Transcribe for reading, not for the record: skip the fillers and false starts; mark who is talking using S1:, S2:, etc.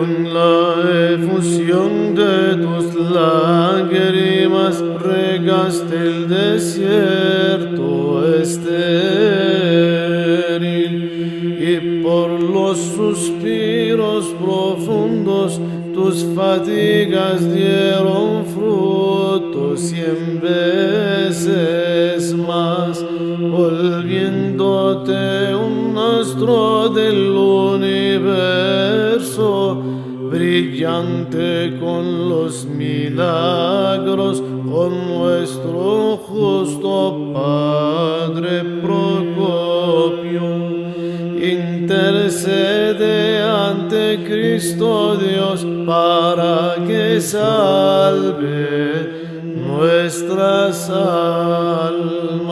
S1: con la efusión de tus lágrimas regaste el desierto estéril, y por los suspiros profundos tus fatigas dieron fruto 100 veces más, volviéndote un astro del universo, brillante con los milagros, con nuestro justo Padre Procopio. Intercede ante Cristo Dios para que salve nuestras almas.